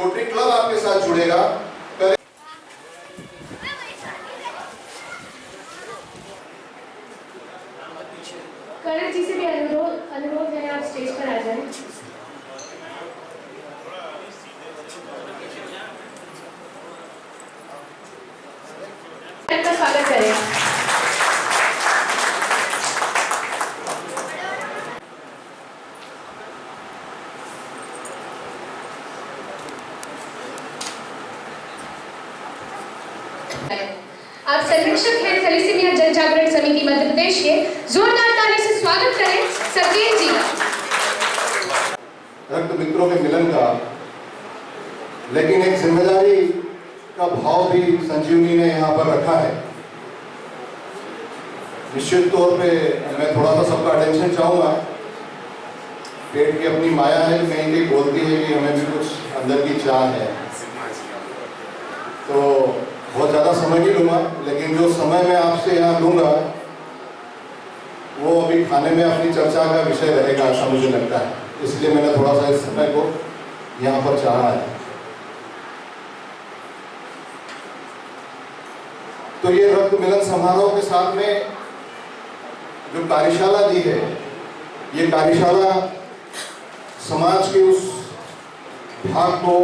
Rotary club आपके साथ जुड़ेगा। करण जी से भी अनुरोध है, आप स्टेज पर आ जाएं। का स्वागत करें। आप संरक्षक हैं थैलेसीमिया जन जागरण समिति मध्य प्रदेश के, जोरदार ताली से स्वागत करें सत्येंद्र जी का। रक्त मित्रों के मिलन का, लेकिन एक जिम्मेदारी का भाव भी संजीवनी ने यहाँ पर रखा है। निश्चित तौर पे मैं थोड़ा सा सबका अटेंशन चाहूँगा। पेट की अपनी माया है, कहीं कहीं बोलती है कि हमें भी कुछ अंदर की चाह है, तो बहुत ज़्यादा समय नहीं लूँगा, लेकिन जो समय मैं आपसे यहाँ लूँगा वो अभी खाने में अपनी चर्चा का विषय रहेगा, ऐसा मुझे लगता है। इसलिए मैंने थोड़ा सा इस समय को यहाँ पर चाहा है। तो ये रक्त मिलन समारोह के साथ में जो कार्यशाला दी है, ये कार्यशाला समाज के उस भाग को,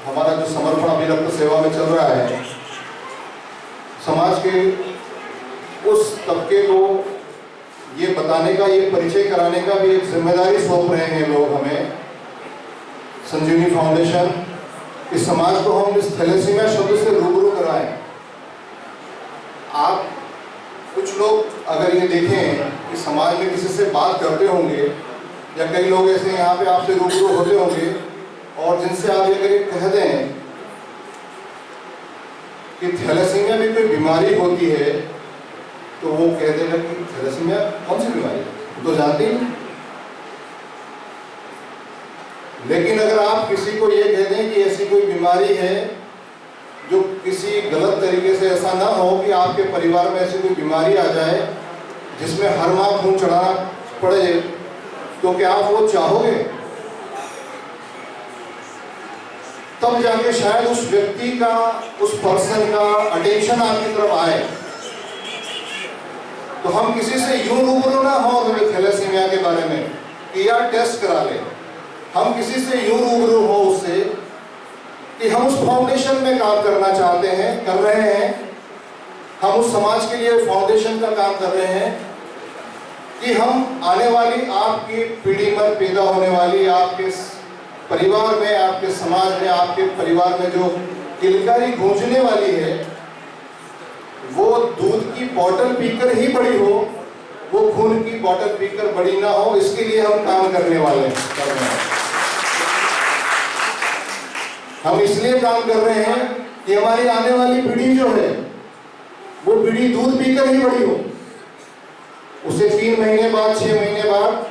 हमारा जो समर्पण अभी रक्त सेवा में चल रहा है, समाज के उस तबके को ये बताने का, ये परिचय कराने का भी एक जिम्मेदारी सौंप रहे हैं लोग हमें, संजीवनी फाउंडेशन। इस समाज को हम इस थैलेसीमिया शब्द से रूबरू कराएं। आप कुछ लोग अगर ये देखें कि समाज में किसी से बात करते होंगे, या कई लोग ऐसे यहाँ पे आपसे रूबरू होते होंगे, और जिनसे आप अगर ये कह दें कि थैलेसीमिया में कोई बीमारी होती है, तो वो कह देगा कि थैलेसीमिया कौन सी बीमारी है, तो जानते ही नहीं। लेकिन अगर आप किसी को ये कह दें कि ऐसी कोई बीमारी है जो किसी गलत तरीके से, ऐसा ना हो कि आपके परिवार में ऐसी कोई बीमारी आ जाए जिसमें हर माह खून चढ़ाना पड़े, तो क्या आप वो चाहोगे? तब जाके शायद उस व्यक्ति का, उस पर्सन का अटेंशन आपकी तरफ आए। तो हम किसी से यूं रूबरू ना हो थैलेसीमिया के बारे में कि यार टेस्ट करा ले। हम किसी से यूं रूबरू हो उससे कि हम उस फाउंडेशन में काम करना चाहते हैं, कर रहे हैं, हम उस समाज के लिए फाउंडेशन का काम कर रहे हैं कि हम आने वाली आपकी पीढ़ी में पैदा होने वाली, आपके परिवार में, आपके समाज में, आपके परिवार में जो किलकारी गूंजने वाली है, वो दूध की बोतल पीकर ही बड़ी हो, वो खून की बोतल पीकर बड़ी ना हो। इसके लिए हम काम करने वाले हैं। हम इसलिए काम कर रहे हैं कि हमारी आने वाली पीढ़ी जो है, वो पीढ़ी दूध पीकर ही बड़ी हो। उसे 3 महीने बाद, 6 महीने बाद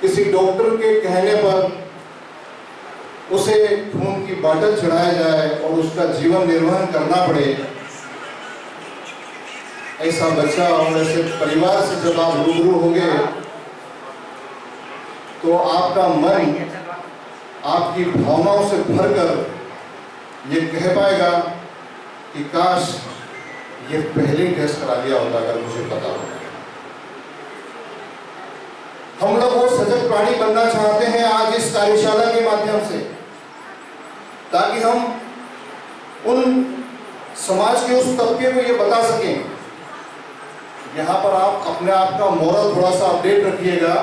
किसी डॉक्टर के कहने पर उसे खून की बोतल चढ़ाया जाए और उसका जीवन निर्वहन करना पड़े। ऐसा बच्चा और ऐसे परिवार से जब आप रूबरू होंगे, तो आपका मन आपकी भावनाओं से भरकर ये कह पाएगा कि काश ये पहले ही टेस्ट करा लिया होता अगर मुझे पता होता। हम लोग वो सजग प्राणी बनना चाहते हैं आज इस कार्यशाला के माध्यम से, ताकि हम उन समाज के उस तबके को ये बता सकें। यहाँ पर आप अपने आप का मोरल थोड़ा सा अपडेट रखिएगा।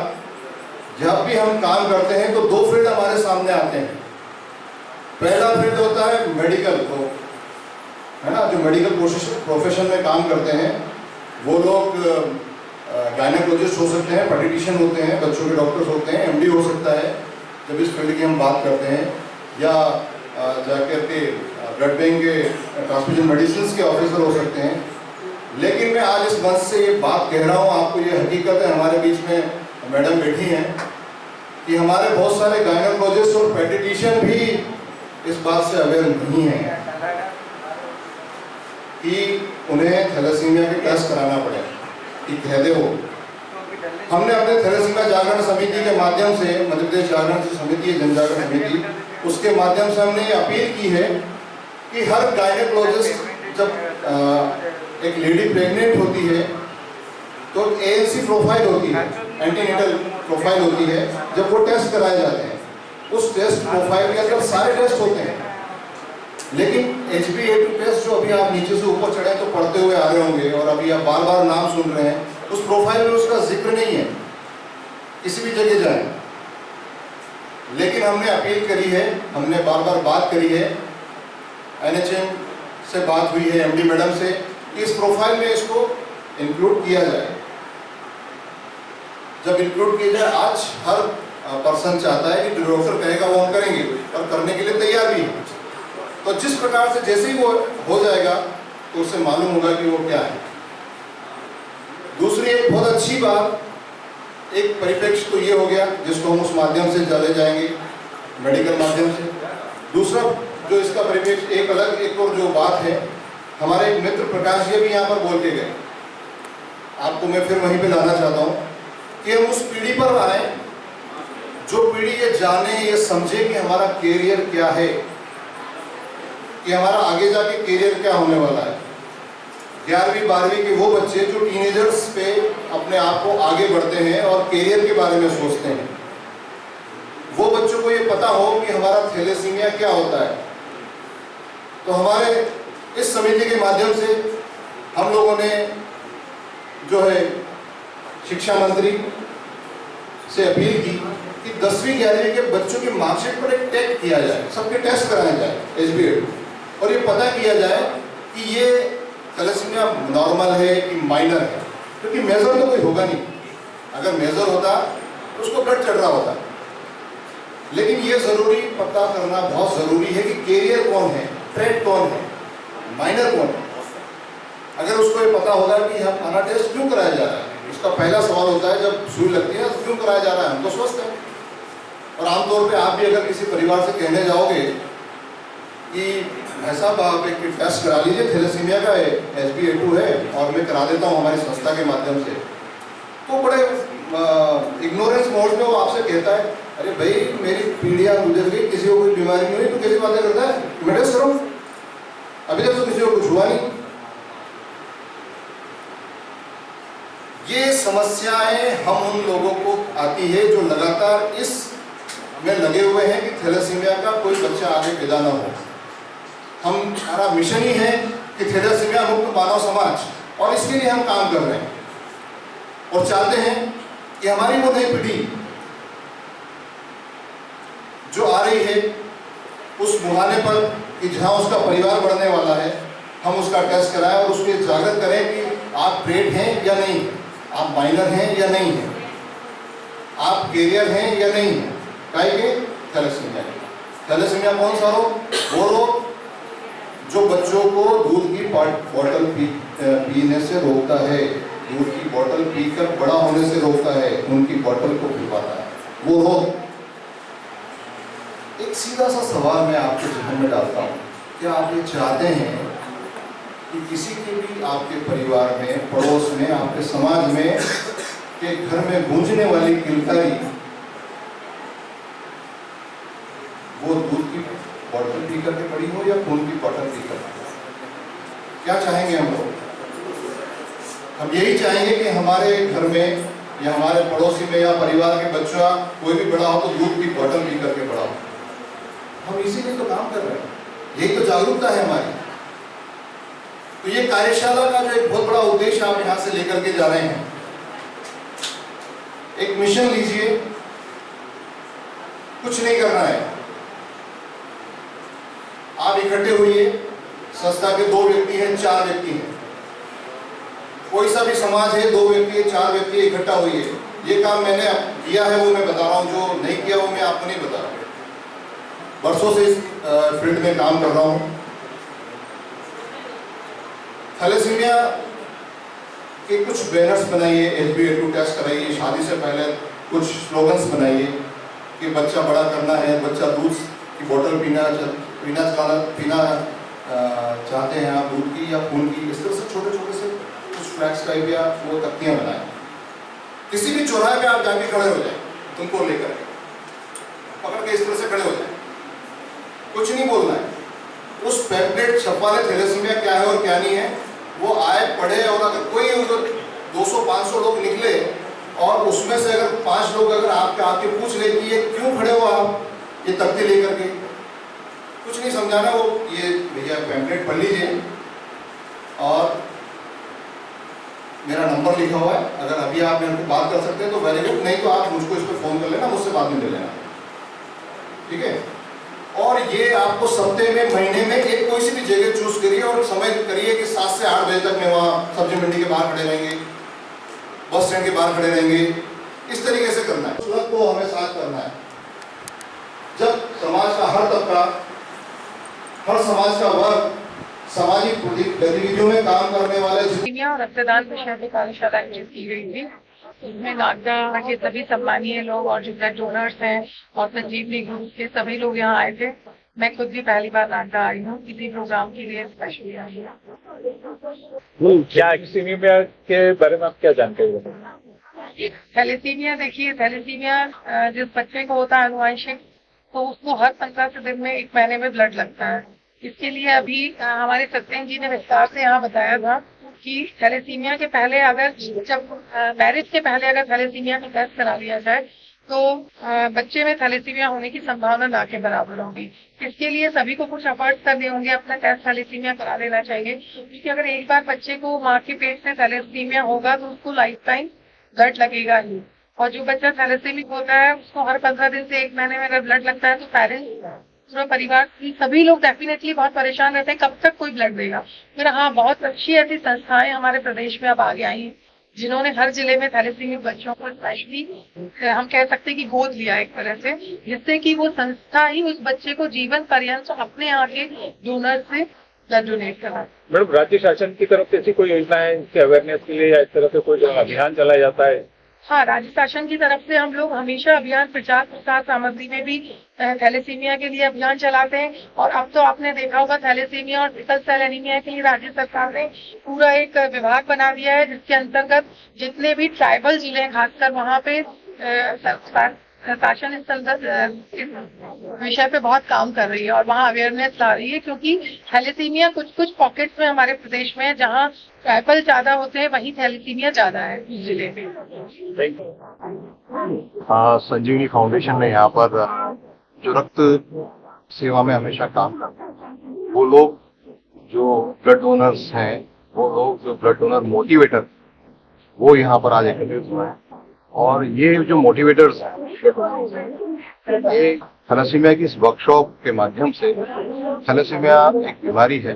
जब भी हम काम करते हैं तो 2 फील्ड हमारे सामने आते हैं। पहला फील्ड होता है मेडिकल, तो है ना, जो मेडिकल प्रोफेशन में काम करते हैं, वो लोग गायनेकोलॉजिस्ट हो सकते हैं, पेडियाट्रिशियन होते हैं, बच्चों के डॉक्टर्स होते हैं, एमडी हो सकता है जब इस फील्ड की हम बात करते हैं, या जाकर के ब्लड बैंक के ट्रांसफ्यूजन मेडिसिन के ऑफिसर हो सकते हैं। लेकिन मैं आज इस मंच से ये बात कह रहा हूँ आपको, ये हकीकत है, हमारे बीच में मैडम बैठी हैं, कि हमारे बहुत सारे गायनेकोलॉजिस्ट और पेडियाट्रिशियन भी इस बात से अवेयर नहीं है कि उन्हें थैलेसीमिया के टेस्ट कराना पड़े कि कह दे वो। हमने अपने थैलेसीमिया जागरण समिति के माध्यम से, मध्य प्रदेश जागरण समिति, जन जागरण समिति, उसके माध्यम से हमने ये अपील की है कि हर गायनेकोलॉजिस्ट जब एक लेडी प्रेग्नेंट होती है तो ANC प्रोफाइल होती है, एंटीनेटल प्रोफाइल होती है, जब वो टेस्ट कराए जाते हैं उस टेस्ट प्रोफाइल के अंदर सारे टेस्ट होते हैं, लेकिन HbA2 टेस्ट जो अभी आप नीचे से ऊपर चढ़े तो पढ़ते हुए आ रहे होंगे और अभी आप बार बार नाम सुन रहे हैं, उस प्रोफाइल में उसका जिक्र नहीं है किसी भी जगह जाए। लेकिन हमने अपील करी है, हमने बार बार बात करी है, NHM से बात हुई है MD मैडम से कि इस प्रोफाइल में इसको इंक्लूड किया जाए। जब इंक्लूड किया जाए, आज हर पर्सन चाहता है कि डॉक्टर कहेगा वो हम करेंगे और करने के लिए तैयार भी है। तो जिस प्रकार से जैसे ही वो हो जाएगा तो उससे मालूम होगा कि वो क्या है। दूसरी एक बहुत अच्छी बात, एक परिप्रेक्ष्य तो ये हो गया जिसको हम उस माध्यम से चले जाएंगे मेडिकल माध्यम से। दूसरा जो इसका परिप्रेक्ष्य एक अलग एक और जो बात है, हमारे एक मित्र प्रकाश जी भी यहाँ पर बोल के गए, आपको मैं फिर वहीं पे लाना चाहता हूँ कि हम उस पीढ़ी पर आए जो पीढ़ी ये जाने, ये समझे कि हमारा कैरियर क्या है, कि हमारा आगे जाके कैरियर क्या होने वाला है। 11वीं 12वीं के वो बच्चे जो टीनेजर्स पे अपने आप को आगे बढ़ते हैं और कैरियर के बारे में सोचते हैं, वो बच्चों को ये पता हो कि हमारा थैलेसीमिया क्या होता है। तो हमारे इस समिति के माध्यम से हम लोगों ने जो है शिक्षा मंत्री से अपील की कि 10वीं 11वीं के बच्चों की मार्कशीट पर एक टेस्ट किया जाए, सबके टेस्ट कराए जाए HbA2, और ये पता किया जाए कि ये थैलेसीमिया नॉर्मल है कि माइनर है, क्योंकि मेजर तो कोई होगा नहीं। अगर मेजर होता तो उसको ब्लड चढ़ रहा होता, लेकिन ये जरूरी पता करना बहुत जरूरी है कि कैरियर कौन है, ट्रेड कौन है, माइनर कौन है। अगर उसको ये पता होगा कि हमारा टेस्ट क्यों कराया जा रहा है, उसका पहला सवाल होता है जब सुई लगती है तो क्यों कराया जा रहा है, हम तो स्वस्थ हैं। और आमतौर पे आप भी अगर किसी परिवार से कहने जाओगे कि ऐसा आप एक टेस्ट करा लीजिए, थैलेसीमिया का HbA2 है और मैं करा देता हूँ हमारी संस्था के माध्यम से, तो बड़े इग्नोरेंस मोड में वो आपसे कहता है, अरे भाई मेरी पीढ़ियाँ गुजर गई, किसी को कोई बीमारी नहीं हुई, तो कैसी बातें करता है, मैं टेस्ट करो, अभी तक तो किसी को कुछ हुआ नहीं। ये समस्याएं हम उन लोगों को आती है जो लगातार इस में लगे हुए हैं कि थैलेसीमिया का कोई बच्चा आगे पैदा ना हो। हमारा मिशन ही है कि थैलेसीमिया मुक्त मानव समाज, और इसके लिए हम काम कर रहे हैं और चाहते हैं कि हमारी वो नई पीढ़ी जो आ रही है उस मुहाने पर कि जहां उसका परिवार बढ़ने वाला है, हम उसका टेस्ट कराएं और उसको जागृत करें कि आप ट्रेड हैं या नहीं, आप माइनर हैं या नहीं हैं, आप कैरियर हैं या नहीं हैं। काहे के थैलेसीमिया। थैलेसीमिया कौन सा रोग? वो रोग जो बच्चों को दूध की बोतल पीने से रोकता है, दूध की बोतल पीकर बड़ा होने से रोकता है, उनकी बोतल को पिलवाता है, वो रोग। एक सीधा सा सवाल मैं आपके जहन में डालता हूँ, क्या आप ये चाहते हैं कि किसी के भी आपके परिवार में, पड़ोस में, आपके समाज में के घर में गूंजने वाली किलकारी वो दूध की बोतल पी करके पड़ी हो या खून की बोतल पी कर? क्या चाहेंगे हम लोग? हम यही चाहेंगे कि हमारे घर में या हमारे पड़ोसी में या परिवार के बच्चा कोई भी बड़ा हो तो दूध की बोतल पी करके बड़ा हो। हम इसीलिए तो काम कर रहे हैं, यही तो जागरूकता है हमारी। तो ये कार्यशाला का जो एक बहुत बड़ा उद्देश्य आप यहाँ से लेकर के जा रहे हैं, एक मिशन लीजिए, कुछ नहीं करना है, आप इकट्ठे हुइए, संस्था के 2 व्यक्ति हैं, 4 व्यक्ति हैं, कोई सा भी समाज है, 2 व्यक्ति, 4 व्यक्ति इकट्ठा हुइए। ये काम मैंने किया है वो मैं बता रहा हूँ, जो नहीं किया वो मैं आपको नहीं बता रहा। वर्षों से इस फील्ड में काम कर रहा हूँ। थैलेसीमिया के कुछ बैनर्स बनाइए, HbA2 टेस्ट कराइए, शादी से पहले कुछ स्लोगन्स बनाइए कि बच्चा बड़ा करना है, बच्चा दूध की बोतल पीना चाहते हैं आप, दूध की या खून की, इस तरह से छोटे छोटे से कुछ फ्लैक्स टाइप या वो तख्तियाँ बनाएं। किसी भी चौराहे पे आप जाके खड़े हो जाएं, उनको लेकर पकड़ के इस तरह से खड़े हो जाएं कुछ नहीं बोलना है। उस पैम्पलेट छपवाने थैलेसीमिया क्या है और क्या नहीं है वो आए पढ़े, और अगर कोई उधर 200-500 लोग निकले और उसमें से अगर 5 लोग अगर आपके आके पूछ ले कि ये क्यों खड़े हो आप ये तख्ती लेकर के, कुछ नहीं समझाना, वो ये भैया पैम्पलेट पढ़ लीजिए और मेरा नंबर लिखा हुआ है, अगर अभी आप मेरे को बात कर सकते हैं तो वेरी गुड, नहीं तो आप मुझको इस पर फोन कर लेना, मुझसे बाद में ले लेना, ठीक है। और ये आपको सप्ताह में महीने में एक कोई सी भी जगह चूज करिए और समय करिए कि 7 से 8 बजे तक मैं वहाँ सब्जी मंडी के बाहर खड़े रहेंगे, बस स्टैंड के बाहर खड़े रहेंगे, इस तरीके से करना है। सुलभ को हमें साथ करना है। जब समाज का हर तबका, हर समाज का वर्ग सामाजिक गतिविधियों में काम करने वाले और रक्तदान विषय पे कार्यशाला आयोजित की गई थी। इसमें नागदा के सभी सम्मानीय लोग और जो ब्लड डोनर्स हैं और संजीवनी ग्रुप के सभी लोग यहाँ आए थे। मैं खुद भी पहली बार नागदा आई हूँ किसी प्रोग्राम के लिए स्पेशली आई हूँ। क्या थैलेसीमिया के बारे में आप क्या जानकारी हैं? थैलेसीमिया देखिए, थैलेसीमिया जिस बच्चे को होता है अनुवांशिक, तो उसको हर 15 दिन में 1 महीने में ब्लड लगता है। इसके लिए अभी हमारे सत्येंद्र जी ने विस्तार से यहाँ बताया था कि थैलेसीमिया के पहले अगर जब मैरिज के पहले अगर थैलेसीमिया का टेस्ट करा लिया जाए तो बच्चे में थैलेसीमिया होने की संभावना ना के बराबर होगी। इसके लिए सभी को कुछ एफर्ट्स करने होंगे, अपना टेस्ट थैलेसीमिया करा लेना चाहिए, क्योंकि अगर एक बार बच्चे को माँ के पेट से थैलेसीमिया होगा तो उसको लाइफ टाइम ब्लड लगेगा ही। और जो बच्चा थैलेसीमिक होता है उसको हर 15 दिन से 1 महीने में अगर ब्लड लगता है तो पेरेंट्स, पूरा परिवार, सभी लोग डेफिनेटली बहुत परेशान रहते हैं कब तक कोई ब्लड देगा। फिर हाँ, बहुत अच्छी ऐसी संस्थाएं हमारे प्रदेश में अब आगे आई हैं जिन्होंने हर जिले में थैलेसीमिक बच्चों को स्पेशली हम कह सकते हैं कि गोद लिया एक तरह से, जिससे कि वो संस्था ही उस बच्चे को जीवन पर्यंत अपने आगे डोनर से ब्लड डोनेट करा। मैडम, राज्य शासन की तरफ से ऐसी कोई योजना है इसके अवेयरनेस के लिए या इस तरह से कोई अभियान चलाया जाता है? हाँ, राज्य शासन की तरफ से हम लोग हमेशा अभियान प्रचार प्रसार सामग्री में भी थैलेसीमिया के लिए अभियान चलाते हैं। और अब तो आपने देखा होगा थैलेसीमिया और सिकल सेल एनीमिया के लिए राज्य सरकार ने पूरा एक विभाग बना दिया है, जिसके अंतर्गत जितने भी ट्राइबल जिले हैं खासकर वहाँ पे शासन इस विषय पे बहुत काम कर रही है और वहाँ अवेयरनेस ला रही है, क्योंकि थैलेसीमिया कुछ पॉकेट्स में हमारे प्रदेश में है जहाँ ट्राइबल ज्यादा होते हैं, वहीं थैलेसीमिया ज्यादा है इस जिले में। संजीवनी फाउंडेशन ने यहाँ पर जो रक्त सेवा में हमेशा काम करते हैं, वो लोग जो ब्लड डोनर्स हैं, वो लोग जो ब्लड डोनर मोटिवेटर, वो यहाँ पर आज एकत्रित हुए हैं। और ये जो मोटिवेटर्स हैं, ये थैलेसीमिया की इस वर्कशॉप के माध्यम से, थैलेसीमिया एक बीमारी है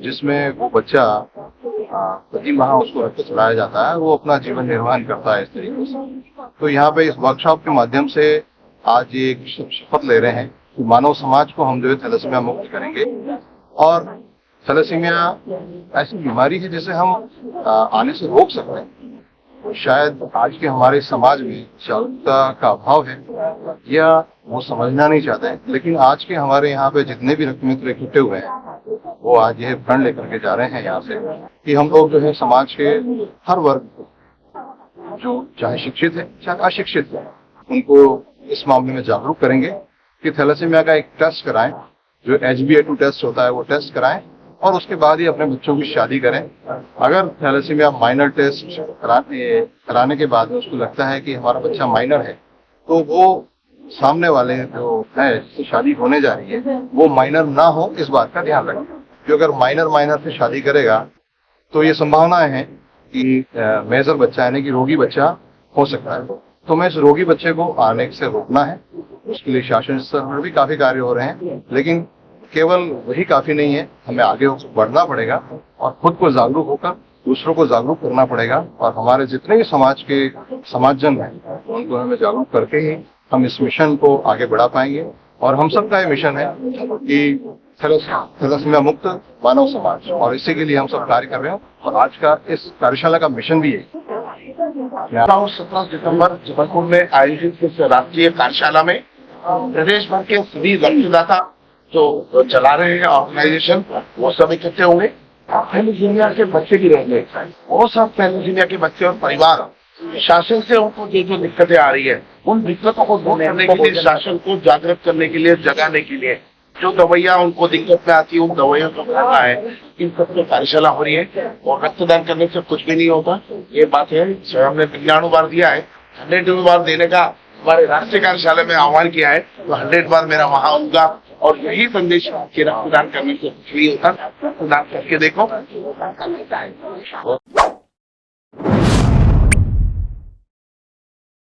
जिसमें वो बच्चा प्रति माह उसको रक्त चढ़ाया जाता है, वो अपना जीवन निर्वाह करता है इस तरीके से। तो यहाँ पे इस वर्कशॉप के माध्यम से आज ये एक शपथ ले रहे हैं कि मानव समाज को हम जो है थैलेसीमिया मुक्त करेंगे। और थैलेसीमिया ऐसी बीमारी है जिसे हम आने से रोक सकते हैं। शायद आज के हमारे समाज में जागरूकता का अभाव है या वो समझना नहीं चाहते हैं, लेकिन आज के हमारे यहाँ पे जितने भी रक्त मित्र इकट्ठे हुए हैं वो आज यह प्रण लेकर के जा रहे हैं यहाँ से कि हम लोग जो है समाज के हर वर्ग जो चाहे शिक्षित है चाहे अशिक्षित है, उनको इस मामले में जागरूक करेंगे कि थैलेसीमिया का एक टेस्ट कराएं, जो HbA2 टेस्ट होता है वो टेस्ट कराएं और उसके बाद ही अपने बच्चों की शादी करें। अगर थैलेसीमिया माइनर टेस्ट कराने के बाद में उसको लगता है कि हमारा बच्चा माइनर है, तो वो सामने वाले जो है जिससे शादी होने जा रही है वो माइनर ना हो, इस बात का ध्यान रखें। क्योंकि अगर माइनर से शादी करेगा तो ये संभावनाएं हैं कि मेजर बच्चा यानी कि रोगी बच्चा हो सकता है। तो मैं इस रोगी बच्चे को आने से रोकना है, उसके लिए शासन स्तर पर भी काफी कार्य हो रहे हैं, लेकिन केवल वही काफी नहीं है, हमें आगे बढ़ना पड़ेगा और खुद को जागरूक होकर दूसरों को जागरूक करना पड़ेगा। और हमारे जितने भी समाज के समाजजन हैं उनको हमें जागरूक करके ही हम इस मिशन को आगे बढ़ा पाएंगे। और हम सबका ये मिशन है कि थैलेसीमिया मुक्त मानव समाज, और इसी के लिए हम सब कार्य कर रहे हैं। और आज का इस कार्यशाला का मिशन भी है। 17 दिसंबर जबलपुर में आयोजित इस राष्ट्रीय कार्यशाला में प्रदेश भर के सभी रक्तदाता जो चला रहे हैं ऑर्गेनाइजेशन, वो सब इकट्ठे होंगे। थैलेसीमिया के बच्चे भी रहेंगे, वो सब थैलेसीमिया के बच्चे और परिवार शासन से उनको जो दिक्कतें आ रही है उन दिक्कतों को दूर करने के लिए, शासन को जागृत करने के लिए, जगाने के लिए जो दवाइयाँ उनको दिक्कत में आती है उन दवाइयों को खाना है, इन सब पे कार्यशाला हो रही है। और रक्तदान करने से कुछ भी नहीं होता, ये बात है। हमने 99 बार दिया है, 100 बार देने का हमारे राष्ट्रीय कार्यशाला में आह्वान किया है, तो 100 बार मेरा वहां होगा। और यही संदेश कि रक्तदान करने से कुछ नहीं होता, रक्तदान करके देखो।